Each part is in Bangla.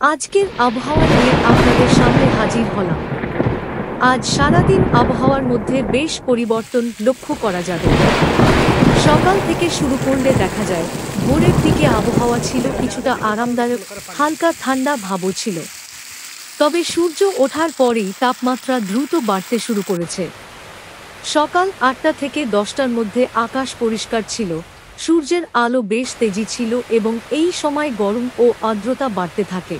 আজকের আবহাওয়া নিয়ে আপনাদের সামনে হাজির হলাম। আজ সারাদিন আবহাওয়ার মধ্যে বেশ পরিবর্তন লক্ষ্য করা যাবে। সকাল থেকে শুরু করলে দেখা যায় ভোরের দিকে আবহাওয়া ছিল কিছুটা আরামদায়ক, হালকা ঠান্ডা ভাবও ছিল। তবে সূর্য ওঠার পরেই তাপমাত্রা দ্রুত বাড়তে শুরু করেছে। সকাল ৮টা থেকে ১০টার মধ্যে আকাশ পরিষ্কার ছিল, সূর্যের আলো বেশ তেজি ছিল এবং এই সময় গরম ও আর্দ্রতা বাড়তে থাকে।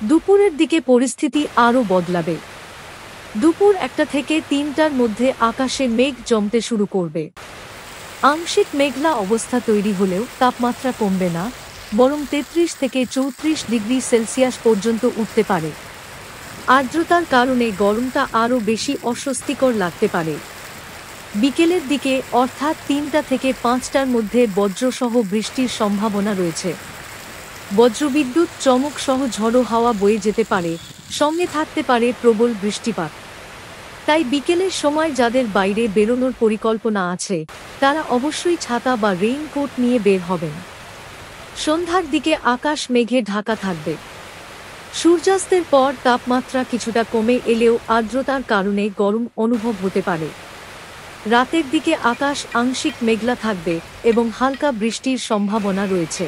দুপুরের দিকে পরিস্থিতি আরও বদলাবে। দুপুর ১টা থেকে ৩টার মধ্যে আকাশে মেঘ জমতে শুরু করবে। আংশিক মেঘলা অবস্থা তৈরি হলেও তাপমাত্রা কমবে না, বরং ৩৩ থেকে ৩৪ ডিগ্রি সেলসিয়াস পর্যন্ত উঠতে পারে। আর্দ্রতার কারণে গরমটা আরও বেশি অস্বস্তিকর লাগতে পারে। বিকেলের দিকে অর্থাৎ ৩টা থেকে ৫টার মধ্যে বজ্রসহ বৃষ্টির সম্ভাবনা রয়েছে। বজ্রবিদ্যুৎ চমক সহ ঝড়ো হাওয়া বয়ে যেতে পারে, সঙ্গে থাকতে পারে প্রবল বৃষ্টিপাত। তাই বিকেলের সময় যাদের বাইরে বেরোনোর পরিকল্পনা আছে তারা অবশ্যই ছাতা বা রেইনকোট নিয়ে বের হবেন। সন্ধ্যার দিকে আকাশ মেঘে ঢাকা থাকবে। সূর্যাস্তের পর তাপমাত্রা কিছুটা কমে এলেও আর্দ্রতার কারণে গরম অনুভব হতে পারে। রাতের দিকে আকাশ আংশিক মেঘলা থাকবে এবং হালকা বৃষ্টির সম্ভাবনা রয়েছে।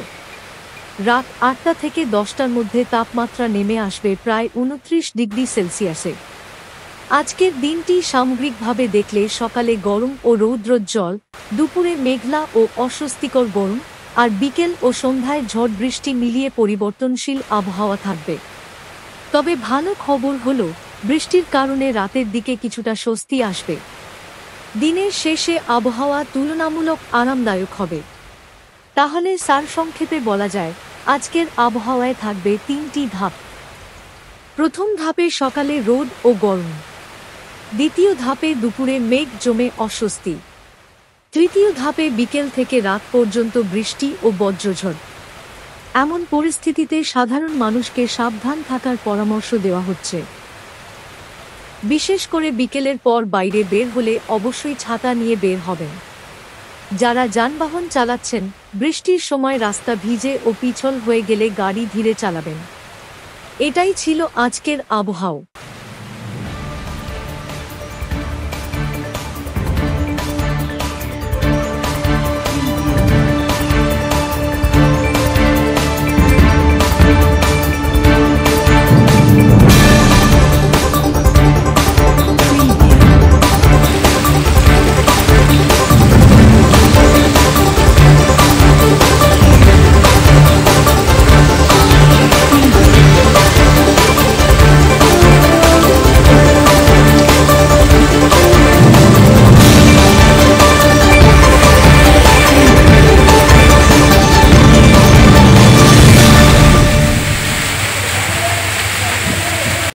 রাত ৮টা থেকে ১০টার মধ্যে তাপমাত্রা নেমে আসবে প্রায় ২৯ ডিগ্রি সেলসিয়াসে। আজকের দিনটি সামগ্রিকভাবে দেখলে সকালে গরম ও রৌদ্রোজ্জ্বল, দুপুরে মেঘলা ও অস্বস্তিকর গরম, আর বিকেল ও সন্ধ্যায় ঝড় বৃষ্টি মিলিয়ে পরিবর্তনশীল আবহাওয়া থাকবে। তবে ভালো খবর হলো বৃষ্টির কারণে রাতের দিকে কিছুটা স্বস্তি আসবে। দিনের শেষে আবহাওয়া তুলনামূলক আরামদায়ক হবে। তাহলে সারসংক্ষেপে বলা যায়, আজকের আবহাওয়ায় থাকবে ৩টি ধাপ। প্রথম ধাপে সকালে রোদ ও গরম। দ্বিতীয় ধাপে দুপুরে মেঘ জমে অস্বস্তি। তৃতীয় ধাপে বিকেল থেকে রাত পর্যন্ত বৃষ্টি ও বজ্রঝড়। এমন পরিস্থিতিতে সাধারণ মানুষকে সাবধান থাকার পরামর্শ দেওয়া হচ্ছে। বিশেষ করে বিকেলের পর বাইরে বের হলে অবশ্যই ছাতা নিয়ে বের হবেন। যারা যানবাহন চালাচ্ছেন, বৃষ্টির সময় রাস্তা ভিজে ও পিছল হয়ে গেলে গাড়ি ধীরে চালাবেন। এটাই ছিল আজকের আবহাওয়া।